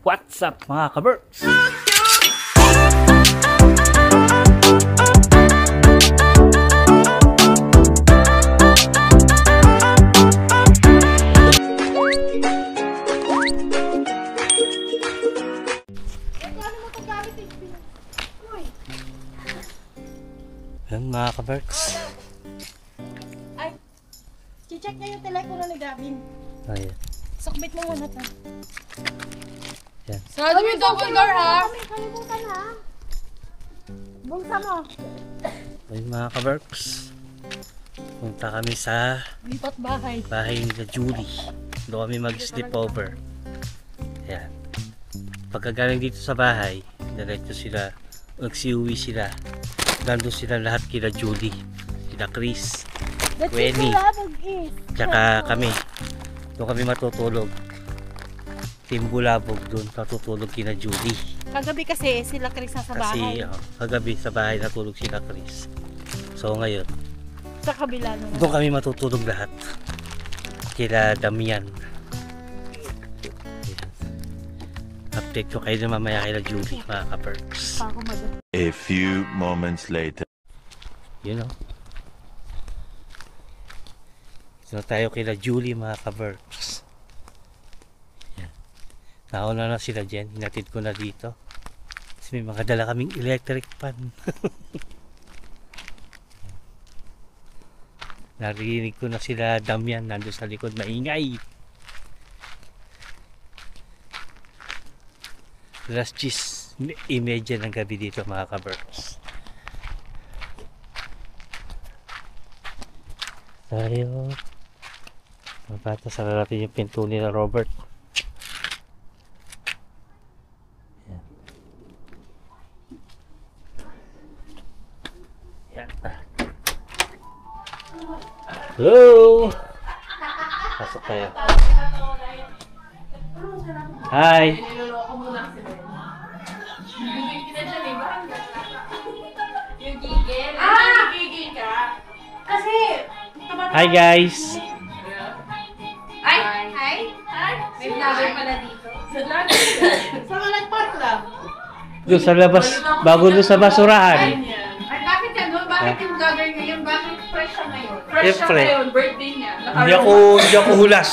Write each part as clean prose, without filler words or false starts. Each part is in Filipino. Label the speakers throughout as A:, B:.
A: What's up mga ka-Berks? Yan mga ka-Berks.
B: Ay, check niya yung telepono ni Gavin.
A: Ayan.
B: Sakbit mo muna to.
A: Yan.
B: Sarado mo yung double door ha? Kalimutan ha. Bulsa mo.
A: Ayun mga ka-Berks. Punta kami sa
B: Lipat bahay.
A: bahay ni Julie. Doon kami mag-sleep over. Yan. Pagkagaling dito sa bahay, diretso sila, nagsiuwi sila. Nandun sila lahat kila Julie, kila Chris, Wenny, tsaka kami. Doon kami matutulog. Team Bulabog doon matutulog kina Julie.
B: Kagabi kasi sila Chris sa bahay.
A: Kasi kagabi sa bahay natulog sila Chris. So ngayon,
B: Sa kabila naman.
A: doon kami matutulog lahat. Kila Damian. Update ko kayo na mamaya kila Julie, mga ka-Berks.
C: A few moments later.
A: You know. So tayo kila Julie, mga ka-Berks. Yan. Nauna na sila dyan. Hinatid ko na dito. Kasi may mga dala kaming electric fan. Narinig ko na sila Damian nandun sa likod, maingay. Alas 10:30 ng gabi dito mga ka-Berks. Tayo. Mabata sa natin yung pinto nila Robert. Yan. Yan. Hello! Pasok tayo. Hi!
B: Kasi
A: Hi guys!
B: Ay! May vlogger pala dito. Sa nagpark lang.
A: Doon sa labas, bago doon sa basurahan.
B: Ay, bakit yan? Bakit yung vlogger ngayon? Bakit fresh siya ngayon? Fresh
A: Siyempre.
B: siya ngayon, birthday niya.
A: Hindi ako hulas.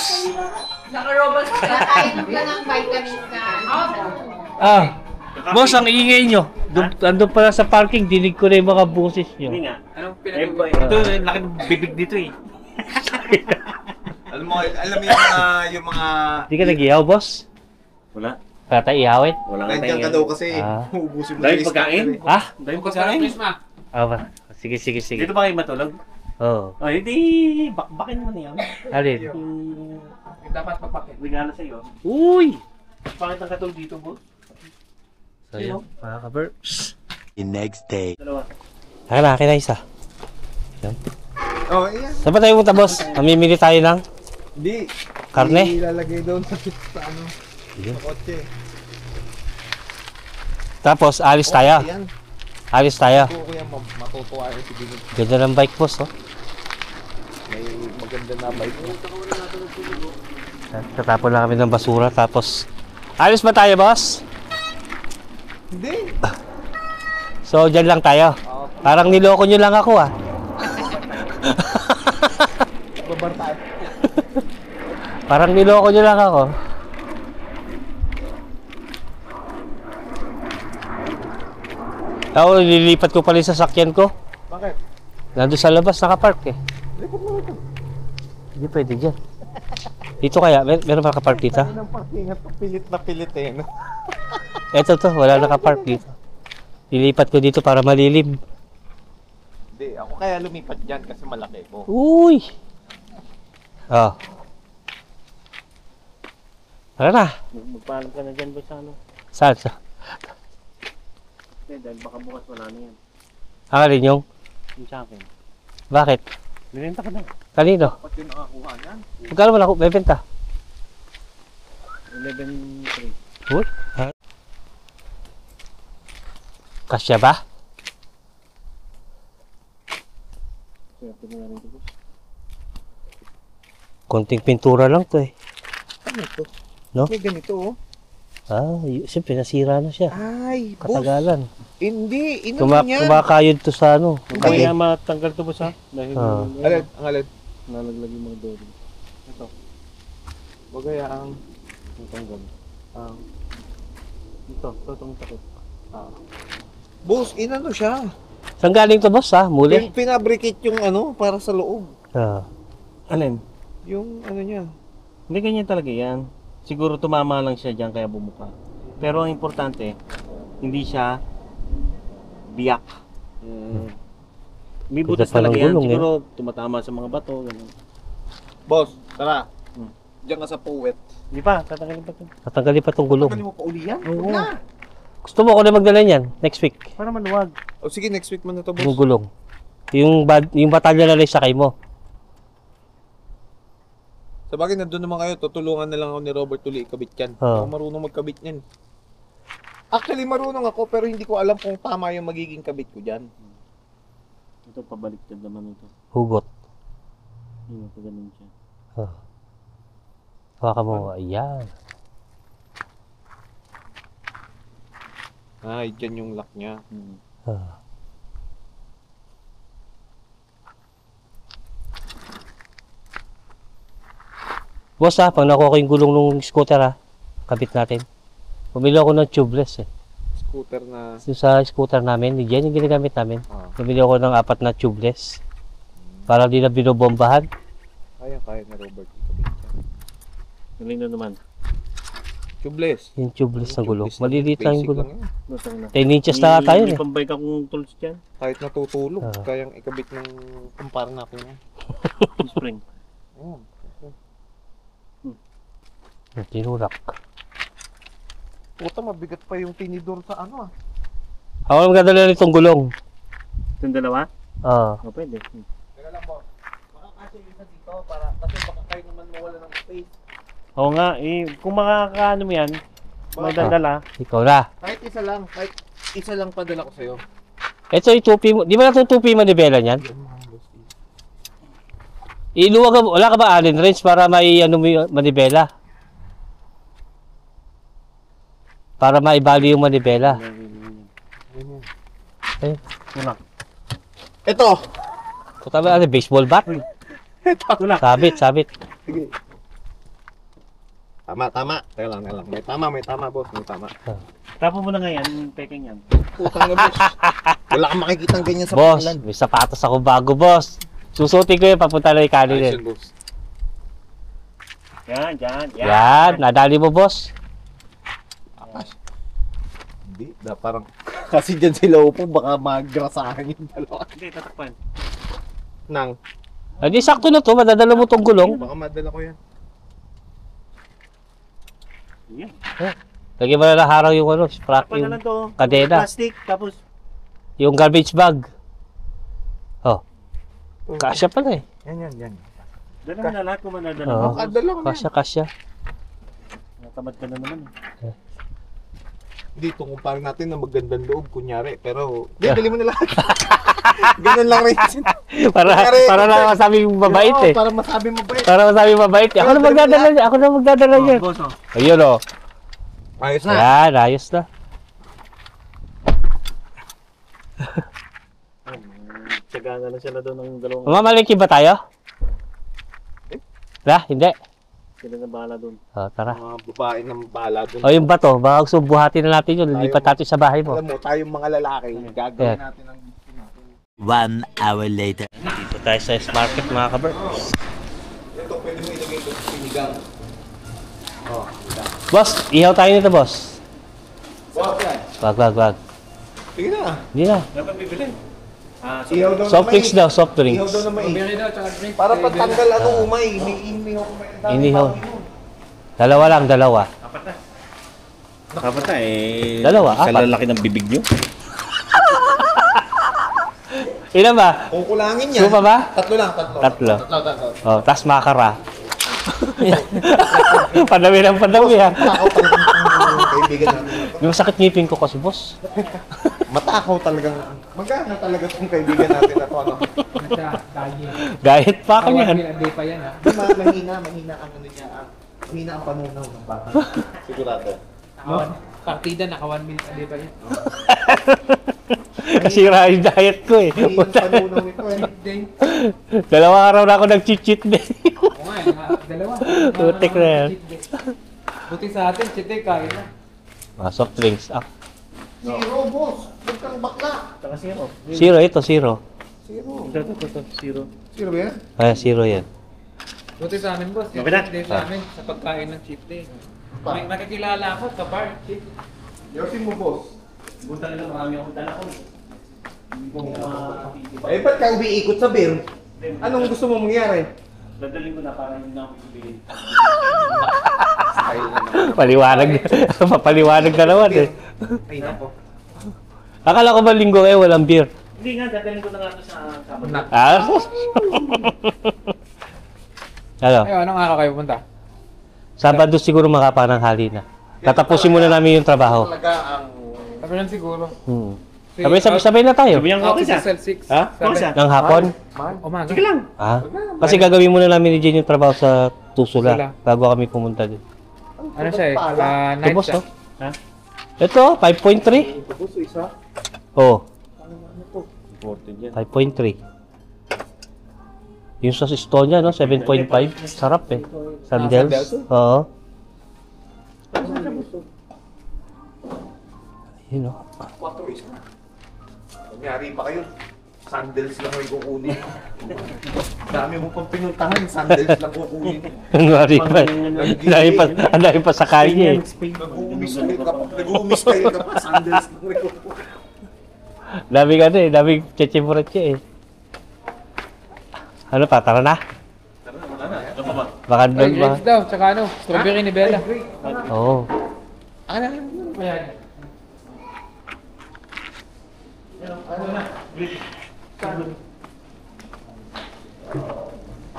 B: Naka-robot siya. Kainom ka ng vitamins na.
A: Ah, boss, ang ingay nyo. Andun pala sa parking, dinig ko na yung mga boses nyo.
D: Hindi nga. Anong pinag-iba? Ito, laki ng bibig dito eh. Alam mo yung mga...
A: Di ka nag-ihaw, boss?
D: Wala.
A: Kata ihawin?
D: Wala
E: Nandiyan ka daw kasi.
A: Ah.
E: Uubusin mo
D: Dahil
E: yung
D: pagkain?
A: Ah?
D: Dahil pagkain?
A: Ah, ba? Sige.
D: Dito ba kayo matulog?
A: Oo.
D: O, hindi. Bakbakin mo na yan.
A: Alin?
D: Dapat papakit. Regalo sa'yo.
A: Uy!
D: Bakit ang katulog dito, boss?
A: So yun, mga ka-Berks.
C: The next day.
D: Dalawa.
A: Akin na isa. Yan.
E: Oh, iya.
A: Saan ba tayo punta, boss? Mamimili tayo ng
E: Hindi.
A: karne?
E: Ilalagay doon sa ano,
A: Sige.
E: sa kotse.
A: Tapos, alis tayo.
E: Yan.
A: Alis tayo.
E: Kuya, matutuwa rin si Binit.
A: Ganda ng bike, boss, oh.
E: May maganda na bike mo.
A: Tatapon lang kami ng basura, tapos... Alis ba tayo, boss?
E: Hindi.
A: So, dyan lang tayo. Parang niloko nyo lang ako, ah.
E: Babar tayo.
A: Parang niloko nyo lang ako. Ako, nililipat ko pala yung sasakyan ko.
E: Bakit?
A: Nandun sa labas, nakapark eh.
E: Lipat mo ito.
A: Hindi pwede dyan. Dito kaya? Meron pa nakapark dito?
E: Ano ng parking at pilit na pilit eh. No?
A: Eto to, wala nakapark dito. Nilipat ko dito para malilim.
E: Hindi, ako kaya lumipat dyan kasi malaki mo.
A: Uy! Oh. Tara na.
D: Magpaalam ka na dyan, boss, ano?
A: Saan?
D: Hindi, dahil baka bukas wala na yan.
A: Rin yung?
D: Yung sa akin.
A: Bakit?
D: Binenta ka na.
A: Kanino?
E: Ba't yung nakakuha niyan?
A: Magkano mo na ako bebenta?
D: 11.3.
A: Uy? Kasya ba?
D: Swerte mo na rin ito, boss.
A: Konting pintura lang to eh.
E: Ano ito?
A: No?
E: May ganito oh.
A: Siyempre nasira na siya.
E: Ay, boss.
A: Katagalan.
E: Hindi, inano niya.
A: Kumakayod to sa ano.
D: Kaya matanggal to boss ha? Dahil
E: Alin, ang alin.
D: nalaglag yung mga dory. Ito.
E: Bagay ang...
D: Matanggal. Ito, itong takot.
E: Boss, inano siya.
A: Saan galing to boss ha? Muli?
E: Pinabricate yung ano, para sa loob.
D: Alin?
E: Yung ano niya.
D: Hindi ganyan talaga yan. Siguro tumama lang siya dyan kaya bumuka. Pero ang importante, hindi siya biyak. May butas
A: Ganda pa ng
D: talaga yan.
A: gulong,
D: Siguro tumatama sa mga bato. Ganun.
E: Boss, tara. Diyan ka sa puwet.
D: Hindi pa, tatanggalin pa ito.
A: Tatanggalin pa tong gulong.
E: Tanggalin mo pa uli yan?
D: Oo.
E: Huwag na.
A: Gusto mo ako na magdala niyan next week.
D: Para maluwag.
E: O sige, next week mo na to, boss.
A: Yung gulong. Yung batalya na lang sakay mo.
E: Sa bagay, nandun naman kayo. Tutulungan na lang ako ni Robert uli ikabit yan. Ako marunong magkabit yan. Actually, marunong ako pero hindi ko alam kung tama yung magiging kabit ko dyan.
D: Ito, pabaliktad naman ito.
A: Hugot.
D: Yun, ito ganun siya.
A: Hawakan mo. Ayan.
E: Ay, dyan yung lock niya.
A: Boss ha, pag nakuha ko yung gulong ng scooter ha, kabit natin. Bumili ako ng tubeless eh.
E: Scooter na...
A: Yung sa scooter namin, yan yung ginagamit namin. Bumili ako ng 4 na tubeless. Para di na binobombahan.
E: Kaya na Robert ikabit yan.
D: Galing na naman.
E: Tubeless.
A: Yung tubeless na gulong.
E: Tubeless
A: Maliliit lang yung
E: basic
A: gulong.
E: lang yan.
D: Basta na.
A: 10 inches na tayo
D: May
A: eh.
D: pambike akong tools dyan.
E: Kahit natutulog, kayang ikabit ng kumpara natin.
D: Spring.
E: Oh.
A: Tinurak.
E: Puta, mabigat pa yung tinidor sa ano ah.
A: Ako lang magdadala nitong gulong.
D: Itong dalawa? O, pwede.
E: Teka lang, boss. Baka kasi isa dito para kasi baka kayo naman mawala ng space.
D: Oo nga, kung makakaano mo yan, magdadala.
A: Ikaw na.
E: Kahit isa lang padala ko sa'yo.
A: Ito yung tupi mo. Di ba natutupi manibela niyan? Iluwag ka, wala ka ba allen wrench para may ano mo yung manibela? Para maibali yung manibela. Eh,
E: Ito!
A: puta ba ano, baseball bat? Sabit.
E: Sige. Tama. Teka lang. May tama, boss. May tama.
D: Tapo mo na nga yan, yung peking yan.
E: Putang na, boss. Wala kang makikitang ganyan sa
A: Boss,
E: pangalan.
A: may sapatos ako bago, boss. Susutin ko yun, papunta na yung
E: Ayos
A: kanilin.
E: yun, boss.
D: Yan.
A: Yan, nadali mo, boss.
E: Hindi, parang... Kasi dyan sila upo, baka magrasahan yung dalawa.
D: Hindi, tatakpan.
E: Nang,
A: Hindi, sakto na to, madadala mo tong gulong.
E: baka madala ko yan.
D: Yan.
A: Lagyan mo na lang haraw yung ano, sprock
D: Takpan na
A: yung
D: lang to.
A: kadena.
D: Plastic, tapos
A: Yung garbage bag. Oh. Kasya pala eh.
E: Yan.
D: dala mo na lahat kung manadala
A: Oo.
D: mo.
E: Makadala ko na yan.
A: Kasya.
D: Natamad ka na naman.
E: Dito, kumpara natin na magandang loob, kunyari. Pero, bili mo na lahat. Ganun lang rin.
A: para na masabi mabait eh.
E: Para masabi mo ba eh.
A: Para masabi mabait eh. Ako na magdadala niya. Ako na magdadala niya.
D: Boss,
A: Ayun oh.
E: Ayos na.
A: Yan, ayos na.
D: Tsaga na lang sila doon ng dalawang.
A: Mamalingki ba tayo? Hindi.
D: Sila na bahala doon.
A: Oh, tara.
E: Mga babae ng bala dun.
A: O yung bato, baka gusto buhatin na natin yun. Lipat natin sa bahay mo.
E: Alam mo, tayong mga lalaki, gagawin natin ang gusto natin.
C: 1 hour later.
A: Dito tayo sa S-Market mga kabers.
E: Ito, pwede mo ilagay ito sa sinigang.
A: Boss, ihaw tayo nito boss.
E: Wow, yan.
A: Wag.
E: Sige na.
A: Hindi na.
D: Dapat bibili.
E: Ihaw daw
A: Soft drinks daw, soft
E: Ihaw
A: drinks.
E: daw na mais. Para patanggal ano umay. May inihaw ko may
A: Inihaw. Dalawa lang.
D: Dapat na eh.
A: Dalawa,
D: Sa
A: apat.
D: lalaki ng bibig nyo.
A: Ilan ba?
E: Kung kulangin yan.
A: Supa ba?
E: Tatlo lang.
A: Tatlo. Oh, tas makara. Padami ha.
E: Matakaw talagang kaibigan natin.
A: Yung sakit ngipin ko kasi boss.
E: Matakaw talagang. Magana talaga itong kaibigan natin na to. Ano?
A: Gayet pa ako niyan.
E: Mahina ang ano niya. Mahina ang panunaw ng bata. Sigurado. Partida, naka 1 minute a day pa yun.
A: Nasira yung diet ko eh.
E: Yung panunaw nito eh.
A: Dalawang araw na ako nag-cheat day.
F: Oo nga, dalawa.
A: Tutik na yan.
F: Buti sa atin, cheat day, kain na.
A: Soft drinks. Ah.
E: Zero, boss. Huwag kang bakla.
D: Saka zero.
A: Zero, ito, zero.
E: Zero.
D: Ito, zero.
E: Zero ba yan?
A: Ah, zero yan.
F: Buti sa amin, boss.
D: Okay na.
F: Cheat day sa amin, sa pagkain ng cheat day. May makikilala ako sa bar.
E: Yosin mo, boss.
D: Buta lang, marami akong dala ko.
E: Eh, ba't ka umiikot sa beer? Anong gusto mo mangyari?
D: Dadaling ko na para hindi na ako ibigay.
A: Paliwanag. Papaliwanag ka naman eh.
E: Ay, nako.
A: Akala ko ba linggo kayo walang beer?
D: Hindi nga, dadaling ko na nga ito sa Sabado.
A: Ah? Ano?
F: Ay, anong araw kayo punta?
A: Sabado siguro makapananghali na. Tatapusin muna namin yung trabaho.
E: Talaga ang...
F: Sabi lang siguro.
A: Sabay na tayo.
D: Sabi niya
F: Ako
D: ako
F: sa
D: siya.
F: cell 6.
A: Ha?
D: Ako siya.
A: Ng hapon?
F: Umaga.
D: Sige lang.
A: Ah? Kasi gagawin muna namin ni Jen yung trabaho sa Tusula
F: Tusula.
A: bago kami pumunta din.
F: Ano siya eh?
A: Ito
F: Night
A: boss,
F: siya.
A: no? Ito, 5.3.
E: Boss, isa.
A: Oh,
D: Important yan.
A: 5.3. Yung sa Estonia, no? 7.5. Sarap eh. Sandals. Oo. Yun, no?
E: 4 isa. Kunyari pa kayo. Sandals lang may kukunin. Dami mo pang pinuntahan, sandals lang kukunin.
A: Kunwari pa. Ang dami pa sa kanya eh.
E: Nag-uumiskay ka pa, sandals lang may kukunin.
A: Daming ano eh, daming cheche-bureche eh. Ano pa, tara na?
D: Ano pa ba?
A: Baka
F: Ay,
A: doon ba?
F: grapes daw, tsaka ano, strawberry ni Bella.
A: Oo.
F: Ayan.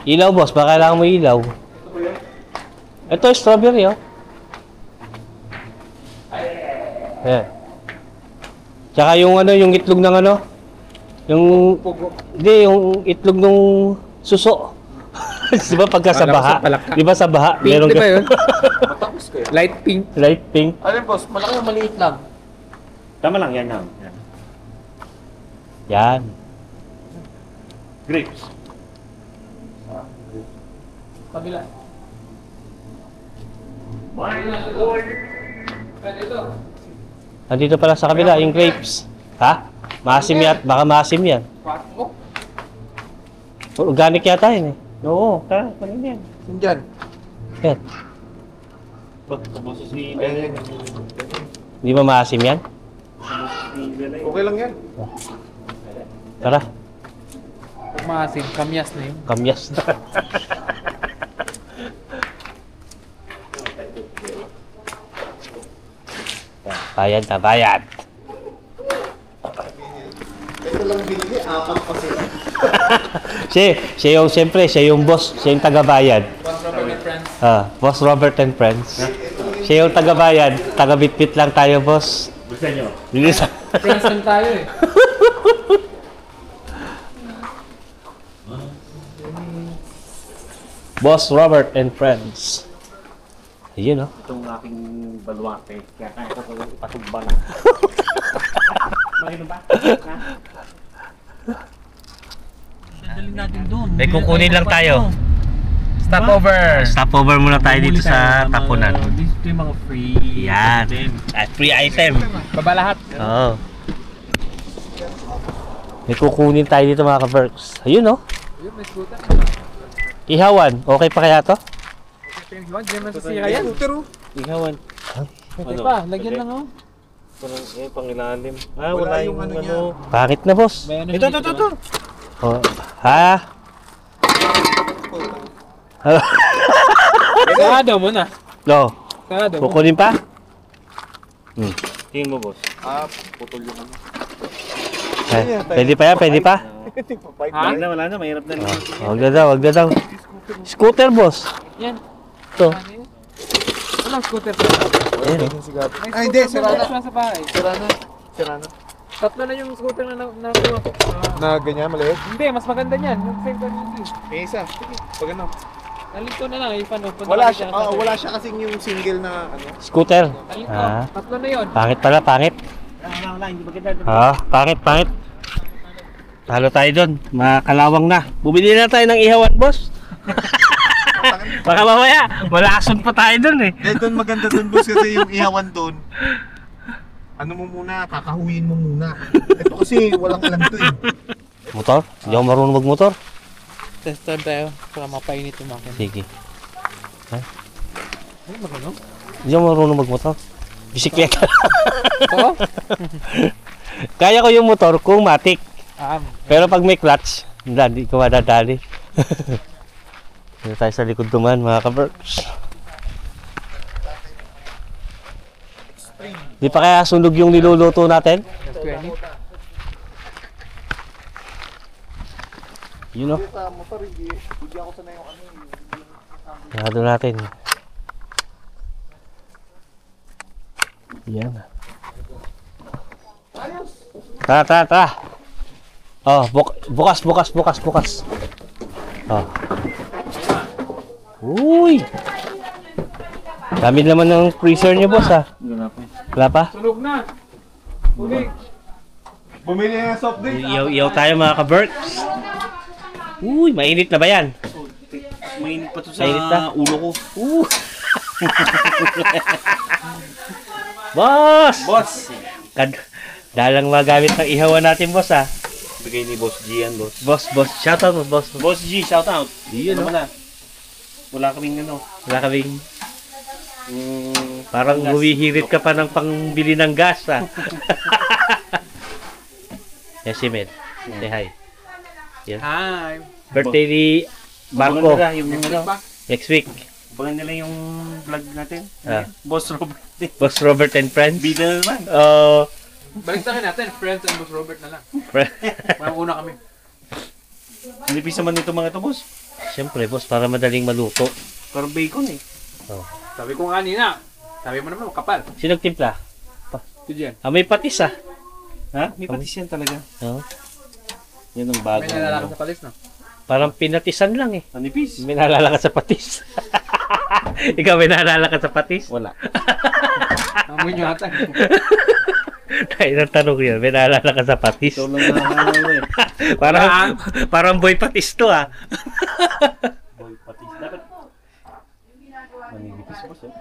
A: Ilaw boss, baka kailangan mo ilaw. Ito strawberry oh. Ayan. Tsaka yung ano, yung itlog ng ano? Yung, hindi, yung itlog ng suso. Di ba pagka sa
F: Alam ko
A: baha?
F: sa palaka.
A: Di ba sa baha?
F: Pink, di ba yun?
E: Matapos kayo.
F: Light pink.
A: Light pink.
E: Alin boss, malaki o maliit lang?
D: Tama lang yan, Ham. Yan.
A: Yan.
D: Grapes.
F: Kabila. Ito.
A: Nandito pala sa kabila, yung grapes. Ha? Maasim yan. Baka maasim yan.
F: Oh,
A: Organic yata yun eh. Oo, tara, panin yan.
E: Saan?
A: Yan.
D: Tapos si
E: Ayan, yan.
A: Hindi ba maasim yan?
E: Okay lang yan.
A: Tara,
F: pag maasin, kamyas na yun.
A: kamyas na. Bayad na, bayad.
E: Ito lang binili, apat pa sila.
A: Siya yung, siyempre, siya yung boss, siya yung tagabayad.
F: Boss Robert and friends.
A: Boss Robert and Friends. Siya yung tagabayad, taga-bitbit lang tayo, boss.
D: Gusto nyo?
A: Bilis.
F: Friends lang tayo eh.
A: Boss Robert and Friends. Ayun, oh.
D: Itong aking baluarte. Kaya kaya ko ipatugba na. Makino ba? Dadalhin natin doon.
A: May kukunin lang tayo.
F: Stopover.
A: Stopover muna tayo dito sa tapunan.
D: Dito yung mga free.
A: Yan. At free item.
F: Baba lahat.
A: Oo. May kukunin tayo dito mga ka-Berks. Ayun, oh.
F: Ayun, may scooter.
A: Ihawan. Okay pa kaya to?
F: Hindi naman sasira yan.
E: Scooter oh.
D: Ihawan.
F: Okay pa, lagyan lang oh.
D: Parang pangilalim.
E: Wala yung ano niya.
A: Pangit na, boss.
F: May ano
D: Ito.
A: Oh. Ha?
F: Sarado mo na.
A: No.
F: Sarado mo.
A: Kukunin pa?
D: Tingin mo, boss.
E: Putol yung ano.
A: Pwede pa yan, pwede pa?
F: Ha?
D: Wala na. Mahirap na.
A: Wag na daw. Scooter, boss.
F: Yan.
A: Ito.
F: Walang scooter.
A: Ayun, oh.
E: Ay, hindi, sira na.
F: Sa bahay.
E: Sira na.
F: Tatlo na yung scooter na nakuha ko.
E: Na ganyan, maliit?
F: Hindi, mas maganda niyan. Yung same quality.
E: May isa. Sige, pag ano.
F: Nalito na lang, Ifan.
E: Wala siya kasing yung single na ano.
A: Scooter.
F: Nalito.
A: Ah.
F: Tatlo na yun.
A: Pangit pala, pangit. Pangit, pangit. Talo tayo doon. Makalawang na. Bumili na tayo ng ihawan, boss. Baka mamaya, malason pa tayo doon eh.
E: Doon maganda doon boss kasi yung ihawan doon. Ano mo muna, kakahuyin mo muna. Ito kasi walang alam to eh.
A: Motor? Hindi ako marunong magmotor.
F: Test time tayo. Para mapainit yung makina.
A: Sige. Ha?
F: Ano ba gano'n?
A: Hindi ako marunong magmotor. Bisikleta.
F: Oo?
A: Kaya ko yung motor kung matik.
F: Ah,
A: Pero pag may clutch, hindi ko madadali. Dito tayo sa likod duman, mga ka-Berks. Di pa kaya sunog yung niluluto natin?
F: just 20.
A: Yun o.
E: Sa motor, hindi ako sanay yung ano.
A: Nado natin. Yan. Tara. Oh, bukas. Oh. Uy! Dami naman ng freezer niyo, boss, ha? Wala pa?
F: Sunog na! Ulig!
E: Bumili ng soft drink.
A: Iyaw tayo, mga ka-Berks. Uy, mainit na ba yan?
D: Mainit pa to
A: Mainit na?
D: ulo ko.
A: Boss!
D: Boss!
A: Dalang magamit ng ihawan natin, boss, ha?
D: Bigay ni Boss G yan, boss.
A: Boss. Shoutout mo, boss.
D: Boss G, shout out.
A: Yun,
D: Ano na? Wala kaming ano.
A: Wala kaming... Parang humihirit ka pa ng pangbili ng gas, ha? Yes, si Mel. Say hi. Yan.
F: Hi!
A: Birthday ni Marco.
D: Abangan nila yung ano.
A: Next week.
D: Abangan nila yung vlog natin.
A: Ah.
D: Boss Robert.
A: Boss Robert and Friends.
D: Bida na naman.
F: Balik sa akin natin, friends and Boss Robert na lang. Parang una kami.
D: Nipis naman nito mga ito, boss.
A: Siyempre, boss, para madaling maluto.
D: Parang bacon eh.
A: Oh.
F: Sabi ko kanina, sabi mo naman makapal.
A: Sino nagtimpla?
F: Ito dyan.
A: May patis, ah.
D: Ha? May patis yan talaga.
A: Oh.
D: Yan ang bago.
F: May nalalakad sa palis na.
A: Parang pinatisan lang, eh.
D: Nipis.
A: May naalala ka sa patis. Ikaw, may naalala ka sa patis?
D: Wala.
F: Amoy nyo ata.
A: Tayo ng tanong yan, may naalala ka sa patis?
D: Ikaw lang nakakalaw eh.
A: parang boy patis to, ah.
D: Boy, patis. Dapat. Maninipis, boss eh.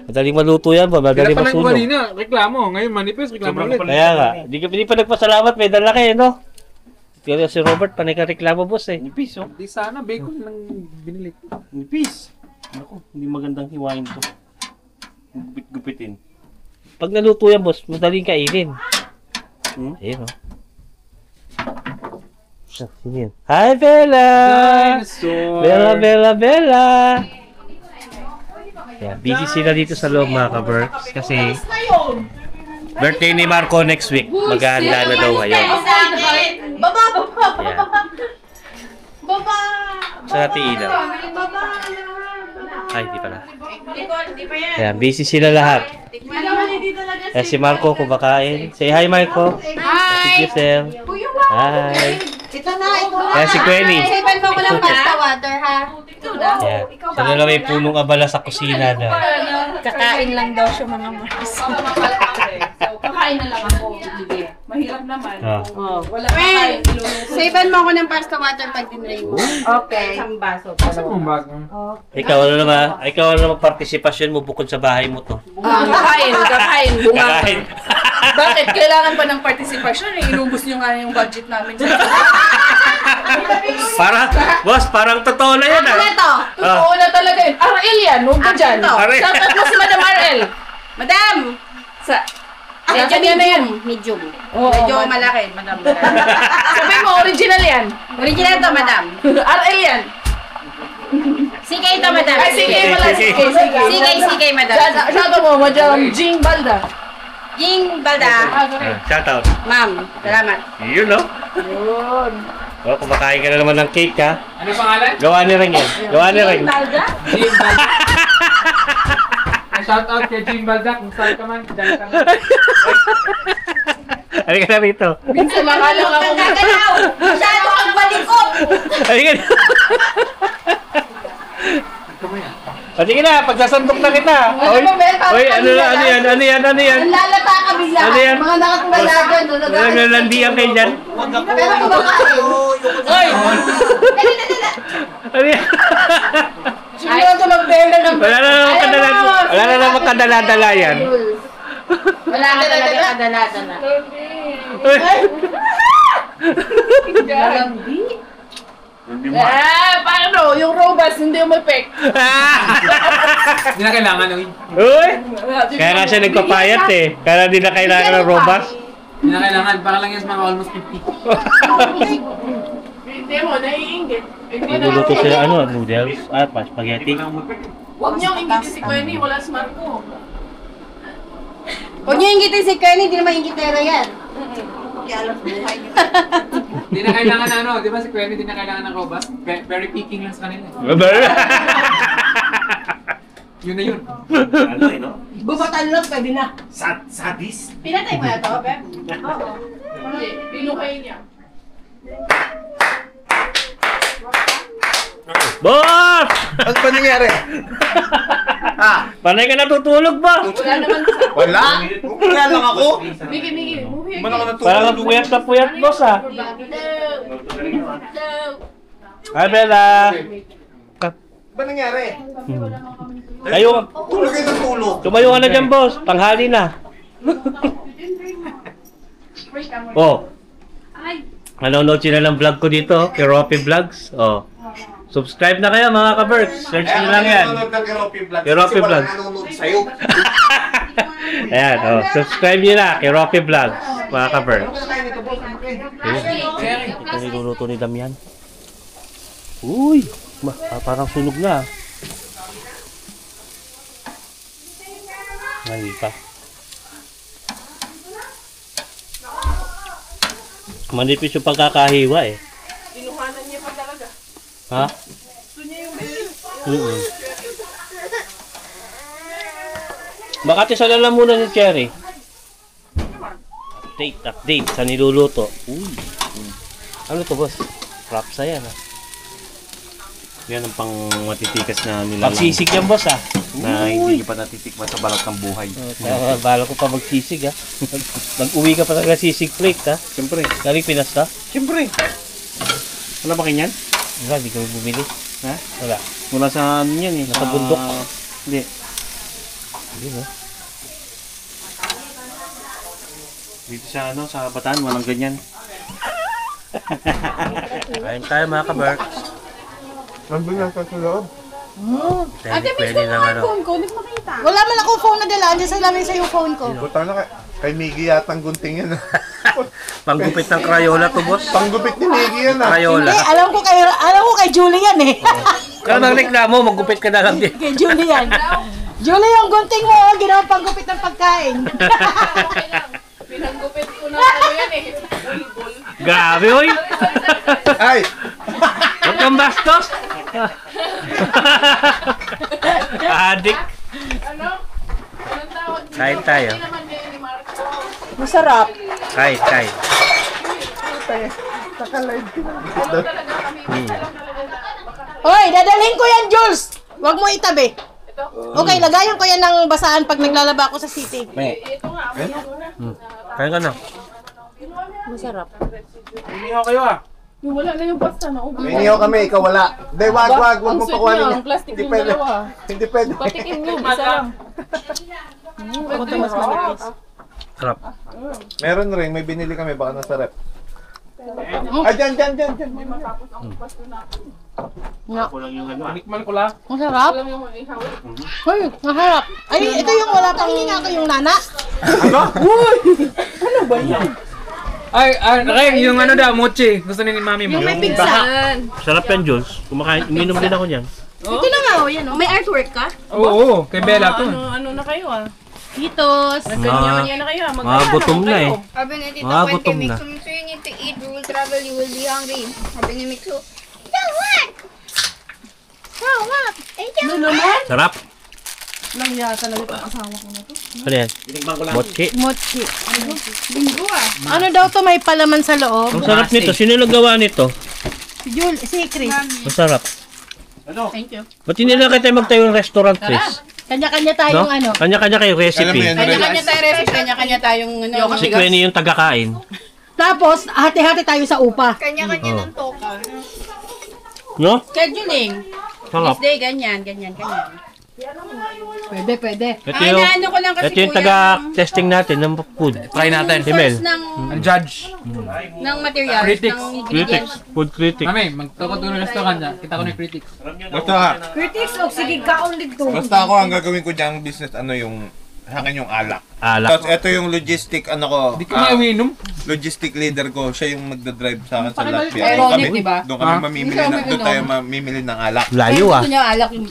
A: Madaling maluto yan ba? Madaling
F: Pila pa lang
A: masunog.
F: kanina, reklamo. Ngayon manipis, reklamo
D: Sobrang
F: ulit.
D: kapal.
A: Kaya nga, hindi pa nagpasalamat, may dala kayo, no? Kaya si Robert, panay ka reklamo, boss, eh.
D: Nipis, oh.
F: Di sana, bacon lang binili.
D: Nipis. Naku, hindi magandang hiwain to. Gupit-gupitin.
A: Pag naluto yan, boss, madaling kainin. Ayun, oh. Sino yun? Hi, Bella!
F: Dinosaur!
A: Bella! Yeah, busy sila dito sa loob, mga ka-Berks, kasi birthday ni Marco next week. Maghahanda na daw ngayon.
B: Baba!
A: Yeah.
B: Baba!
A: Sa natin ilaw.
B: Baba!
A: Ay, di pala.
B: Di pa yan.
A: Ayan, busy sila lahat.
B: Hindi talaga
A: Eh, si Marco kumakain. Say hi, Marco. Si Giselle. Hi.
B: Ito na, ito na.
A: Ayan, si Quenny.
B: Saban mo ko lang pasta water, ha? Ito na.
A: Ayan. Sa na may punong abala sa kusina na.
B: Kakain lang daw siya mga mas.
G: Kakain na lang ako. Mahirap naman.
A: Oh.
G: Wala kakain.
B: Saban mo ko ng pasta water pag dinray mo. Okay.
G: Isang baso.
F: Saan mong bag?
A: Ikaw na partisipasyon mo bukod sa bahay mo to.
G: Kakain. Bunga.
A: Kakain.
G: Bakit? Kailangan pa ng partisipasyon. Inubos nyo nga yung budget namin.
A: Parang totoo na yan, ah.
B: Ito.
G: Totoo na talaga yun. RL yan. Huwag ka dyan.
A: RL.
G: Shoutout mo si Madam RL.
B: Madam!
G: Sa...
B: Medyo
G: Yan na yan.
B: medium.
G: Oo,
B: Medyo
G: madam.
B: malaki, madam.
G: Sabi mo, original yan.
B: Original to, madam.
G: RL yan.
B: CK to, madam.
G: Ay, sige, wala.
B: CK, madam.
G: Shoutout mo, Madam Jing Balda.
B: Ying Balda.
A: Shout out.
B: Ma'am, salamat.
A: Yun, no?
G: Yun.
A: Oh, kumakain ka na naman ng cake, ha?
F: Ano pangalan?
A: Gawa ni Ring yan. Gawa ni Ring.
G: Balda?
F: Jim Balda. Shout out kay Jim Balda kung saan ka man. Diyan ka man.
A: Halika na rito.
G: Minsan makalang ako.
B: Gagalaw! Masyado kang balikot!
A: Halika na.
F: Kamay yan.
A: Sige na, pagsasandok na kita. Oy, oy, ano yan?
B: Ang lalata ka bigla.
A: Ano yan?
B: Mga nakatulagan.
A: Naglalandian kayo dyan.
B: Pero kumakain.
A: Oy! Ano yan?
G: Siguro tulog bela ng
A: Wala na naman kadala-dala yan.
B: Wala ka talaga kadala-dala.
G: Lambi. Paano? Yung robots, hindi umepek.
F: Hindi na kailangan ng...
A: Uy! Kaya nga siya nagpapayat eh. Kaya hindi na kailangan ng robas.
F: Hindi na kailangan. Para lang yan sa mga almost 50.
G: Hindi mo, naiingit.
A: Niluluto sila noodles at spaghetti.
G: Huwag niyong ingitin si Quenny, wala smart ko.
B: Huwag niyo ingitin si Kenny, hindi naman ingitera yan.
F: Hindi na kailangan na ano. Di ba si Quenny hindi na kailangan ng robust? Very peaking lang sa kanila. Yun na yun.
D: Ano eh, no?
B: Bubatan lang, pwede na.
D: Sadis?
B: Pinatay mo na to, Beb? Oo.
G: Hindi, pinukay niya.
A: Boss!
E: Ano ba nangyari?
A: Panay ka natutulog ba?
G: Wala naman sa...
E: Wala! Wala lang ako!
G: Miki, movie
E: Hindi man ako natulog.
A: Parang puyat na puyat, boss ah. Hi, Bella!
E: Ba nangyari?
A: Tayo,
E: Tulog kayo ng tulog.
A: tumayo ka na dyan, boss. Tanghali na. Oh. Nanonood sila ng vlog ko dito, Keropi Vlogs. Oh. Subscribe na kayo mga ka-Berks. Search nyo lang yan.
E: Nanonood ng Keropi Vlogs.
A: Keropi
E: Kasi walang
A: Vlogs.
E: nanonood sa'yo.
A: Ayan, oh. Subscribe nyo na, Keropi Vlogs, mga ka-Berks.
E: Ano kayo nito, boss?
A: Ito niluluto ni Damian. Uy, parang sunog na. Ngayon pa. Manipis yung pagkakahiwa eh.
G: Inuhanan niya pa talaga.
A: Ha?
G: Gusto niya yung bilis.
A: Baka tisala lang muna ni Cherry. Update sa niluluto. Uy. Ano to, boss? Rapsa yan ah.
D: Yan ang pang matitikas na nilalang
A: Magsisig yan, boss ah.
D: na hindi nyo pa natitikman sa balat ng buhay.
A: Bala ko pa magsisig ah. Mag-uwi ka pa talaga sisig plate ah.
D: Siyempre.
A: Galing Pinas ka?
D: Siyempre. Wala ba kanyan?
A: Wala, hindi kami bumili.
D: Ha?
A: Wala.
D: Mula sa ano yan eh.
A: Nasa bundok.
D: Hindi.
A: Hindi no?
D: Dito sa ano, sa Bataan, walang ganyan.
A: Kain tayo mga ka-Berks.
E: Nandun lang sa loob.
A: Pwede lang ano.
G: Phone ko, hindi ko makita.
B: Wala man akong phone na dala. Andiyan sa lamin sa yung phone ko.
E: Buta na kay Miggy yatang gunting yan.
A: Panggupit ng Crayola to, boss.
E: Panggupit ni Miggy yan ah.
A: Crayola.
B: Hindi, alam ko kay Julian eh.
A: Kaya bang reklamo, maggupit ka na lang din.
B: Kay Julian. Julian, yung gunting mo, ginawa pang gupit ng pagkain.
G: Pinanggupit ko na ano yan eh.
A: Grabe, oy.
E: Ay!
A: Huwag kang bastos. Adik.
G: Ano? Anong tawag?
A: Kain tayo.
G: Hindi naman ni Marco.
B: Masarap.
A: Kain.
B: Hoy, dadalhin ko yan, Jules. Huwag mo itabi. Okay, lagayan ko yan ng basaan pag naglalaba ako sa city.
G: Ito nga, amoy mo na.
A: Kain ka na.
B: Masarap.
F: Umihaw kayo ah.
G: Yung wala na yung pasta na ubos.
E: May inihaw kami, ikaw wala. Hindi, wag mo
G: sweet
E: pakuhanin
G: niya,
E: niya.
G: ang plastic
E: Hindi
G: yung
E: pwede.
G: dalawa.
E: Hindi pwede.
G: Patikin nyo, isa lang.
B: Ako ito mas manipis.
A: Sarap.
E: Meron rin, may binili kami, baka nasa rep. Ah, dyan.
F: Tikman ko lang.
B: Masarap.
G: Alam yung ihaw.
B: Hoy, masarap. Ay, ito yung wala pang hininga ko yung nana.
F: Ay, yung ano daw, mochi. Gusto ni mami mo.
B: Yung may pigsan.
A: Sarap yan, Jules. Kumakain, uminom din ako niyan.
B: Ito na nga, oh, yan oh. May artwork ka?
F: Oo, kay Bella to.
G: Ano na kayo ah?
B: Titos.
G: Ganyan na kayo ah.
A: Mga gutom na eh.
H: Sabi ni Tita
A: Mga
H: Gwen
A: gutom
H: kay
A: na.
H: Mixo, Mixo, you need to eat, you will travel, you will be hungry. Sabi ni Mixo, don't want! No, what? I don't want!
A: Sarap.
G: Lang yata talaga itong asawa ko na to.
A: Ano yan? Mochi.
B: Mochi. Ano daw to may palaman sa loob?
A: Ang sarap nito. Sino nagawa nito?
B: Si Chris.
A: Masarap.
B: Thank you.
A: Ba't hindi na tayo magtayo ng restaurant, Chris?
B: Kanya-kanya
A: No?
B: tayong ano.
A: Kanya-kanya kayo
E: Alam mo
A: recipe.
E: yan,
G: Kanya-kanya tayo recipe, kanya-kanya tayong ano.
A: Si Queenie yung taga-kain.
B: Tapos, hati-hati tayo sa upa.
H: Kanya-kanya ng toka.
A: No?
G: Scheduling.
A: Sarap.
G: This day, ganyan.
B: Pwede, pwede.
A: Ito
G: Ay,
A: yung,
G: naano ko lang kasi
A: ito yung
G: kuya,
A: taga-testing natin ng food.
F: Try natin.
A: Si Mel.
G: source ng,
F: Ang judge.
G: ng materials,
F: Critics.
G: ng
A: Critics.
G: ingredients.
A: Food critic.
F: Mami, magtukot-tukot ng restaurant niya. Kita ko na yung critics.
B: Critics, sige, kaon dito.
E: Basta ako, ang gagawin ko dyan business, yung sa akin yung alak.
A: Alak.
E: Tapos ito yung logistic,
F: Di ka may umiinom.
E: logistic leader ko. Siya yung magdadrive sa akin sa Latvia.
G: Ironic, di ba?
E: Doon kami mamimili doon tayo mamimili ng alak.
A: Layo ah.
G: Gusto niya alak yung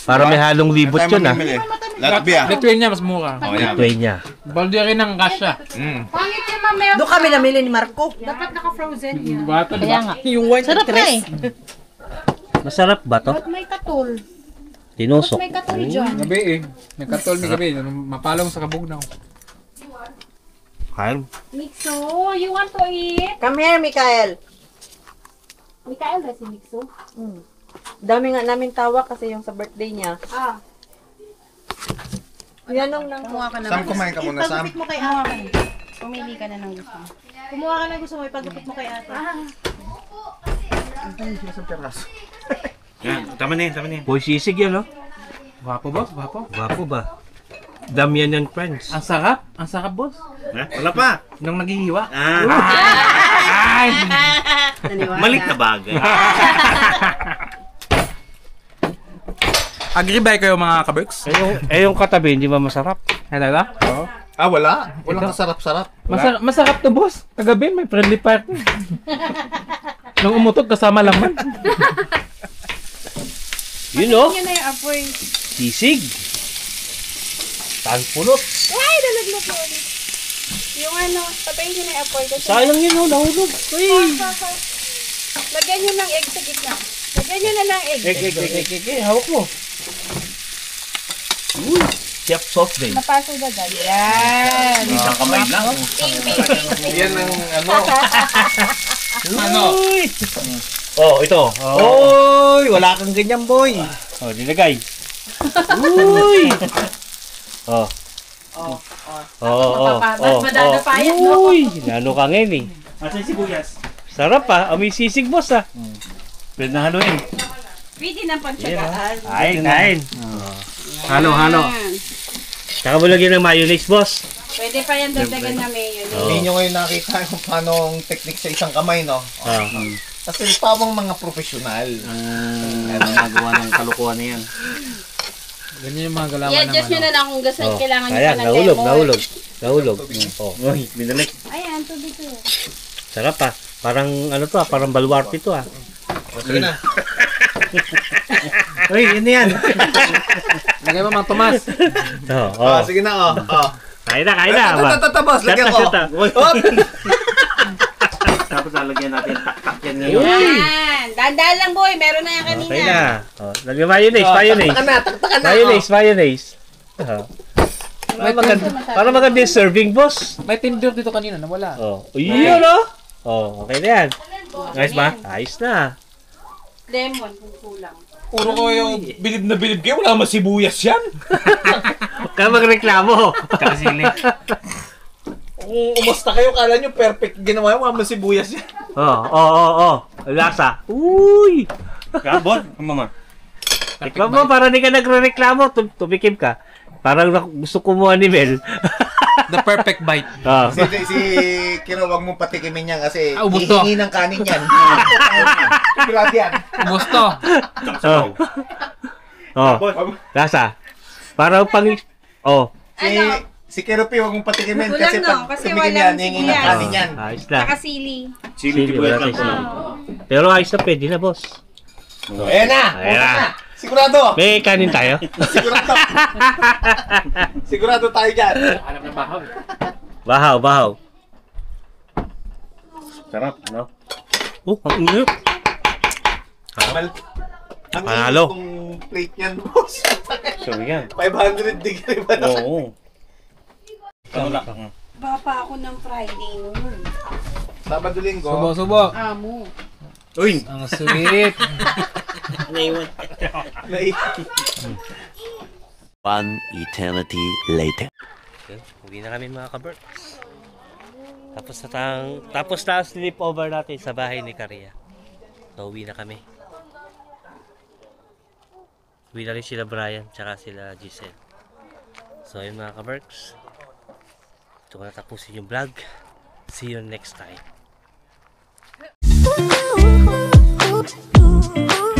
A: Para may halong libot
E: Tayo
A: yun ah.
E: mamimili. Latvia.
F: Letwin niya, mas mura.
E: Oh, yan.
A: Tuway niya.
F: Balde rin ng kasya.
G: Pangit yung mamaya.
B: Doon kami namili ni Marco.
G: Dapat naka-frozen yan.
F: Bato, di
B: Kaya
F: ba?
B: nga. Yung wine sarap na eh.
A: Masarap ba to?
G: Ba't may katol?
A: Tinusok.
G: May katol dyan.
F: Gabi eh. Nagkatol ni gabi. Mapalong sa kabugnaw.
A: Kain.
G: Mixo, you want to eat?
B: Come here, Mikael.
G: Mikael na si Mixo.
B: Dami nga namin tawa kasi yung sa birthday niya.
G: Ah.
B: Yanong nang
G: Kumuha ka na.
E: Sam, kumain ka muna, Sam.
B: mo kay ate.
G: Pumili ka na ng gusto mo.
B: Kumuha ka na gusto mo, ipagupit mo kay ate.
D: Yan, tama na yan.
A: Boy sisig yan, no?
F: Gwapo boss, gwapo.
A: Gwapo ba? Damian and friends.
F: Ang sarap boss.
D: Wala pa.
F: Nung naghihiwa.
D: Malik na bagay.
F: Agree ba kayo mga kaberks?
A: Yung katabi, hindi ba masarap?
F: Ito ba? Oo.
E: Wala. Walang kasarap-sarap.
F: Masarap to boss. Kagabi may friendly party. Nung umutot kasama lang man.
A: Yun, no?
G: Yun na yung apoy.
A: Sisig. Tanpulot.
G: Ay, nalaglag ko. Yung ano, patayin nyo na yung apoy. Kasi
A: Sayang yun, no? Nahulog. Uy!
G: lagyan nyo ng egg sa gitna. Lagyan nyo na ng egg.
A: Hawak mo. Uy! Chef sauce din.
G: Napasok agad. Yan.
D: Isang kamay lang.
E: Yan ang
A: Uy! Oh, ito. Uy! Wala kang ganyan, boy. Oh, nilagay. Uy! Oh.
G: Madadapayat, no?
A: Uy! Nano ka ngayon eh.
D: Asan si Buyas?
A: Sarap ah. Amoy sisig, boss ah.
D: Pwede na haluin.
G: Pwede ng pantsagaan.
A: Kain. Halo. Tsaka mo lagyan ng mayonnaise, boss.
G: Pwede pa yan dagdagan na mayo.
E: Hindi nyo ngayon nakita kung paano ang technique sa isang kamay, no? Kasi pawang mga profesional.
D: Nagawa ng kalukuhan na yan.
F: Ganyan yung mga galawan
G: I-adjust nyo na lang kung gusto kailangan nyo
A: Ayan,
G: pa ng lemon.
A: nahulog. Oh,
D: Uy, binalik.
G: Ayan, tubig ko.
A: sarap ah. Parang ano to ah, parang baluarte to ah.
E: Sige na.
D: Uy, yun na yan.
F: Lagay mo mga Tomas.
E: Sige na,
A: Kain na.
E: Boss, lagyan ko.
D: Tapos lalagyan natin tak-tak yan ngayon.
G: Yan. Dahan-dahan lang, boy. Meron na yan kanina.
A: Okay na. Oh, lagyan mayonnaise.
E: Taktakan na.
A: Mayonnaise. Para maganda yung serving, boss.
F: May tinidor dito kanina, nawala.
A: Oh, yun oh. Oh, okay na yan. Ayos ba? Ayos na.
G: Lemon, kung kulang.
E: Puro ko yung bilib na bilib kayo. Wala masibuyas yan.
A: Huwag ka magreklamo.
D: Tsaka sili.
E: Umusta kayo, kala nyo perfect ginawa yung mga masibuyas yan.
A: Oh. Lasa. Uy!
D: Kabot, mama.
A: Ikaw mo, para di ka nagre-reklamo, tumikim ka. Parang gusto kumuha ni Mel.
F: The perfect bite.
A: Oh.
E: Si Kiro, wag mong patikimin yan kasi
F: ubos to.
E: hihingi ng kanin yan. Sigurado yan.
F: Ubus to.
A: Oh. Lasa. Parang pang... Oh.
E: Si Kiro P, wag mong patikimin
G: Kulang,
E: kasi
G: no?
E: pag
G: Kasi
E: tumikim
G: walang
E: yan, hihingi ng
G: sibuyas.
E: kanin yan.
A: Ayos na.
G: Saka sili.
D: Sili,
A: wala
D: lang
A: tayo
D: ko lang.
A: Pero ayos na, pwede na, boss.
E: Ayan na!
A: Ayan na.
E: Sigurado!
A: May kanin tayo?
E: Sigurado! Sigurado tayo dyan.
F: Alam na bahaw.
A: Bahaw.
D: Sarap, no?
A: Oh, ang inip.
E: Ang
A: Panalo.
E: init kong plate yan, boss.
D: Sure yan.
E: 500 degree ba na?
D: Oo. Wala ka nga.
G: Bapa ako ng Friday noon.
E: Sabado linggo.
F: Subo.
G: Amo.
D: Uy!
F: Ang sweet.
D: Naiwan.
C: One eternity later.
A: Okay, uwi na kami mga kaberks. Tapos na ang sleepover natin sa bahay ni Karia. So uwi na kami. Uwi na rin sila Brian tsaka sila Giselle. So yun mga kaberks. Ito ko natapusin yung vlog. See you next time.
I: Ooh, ooh, ooh, ooh.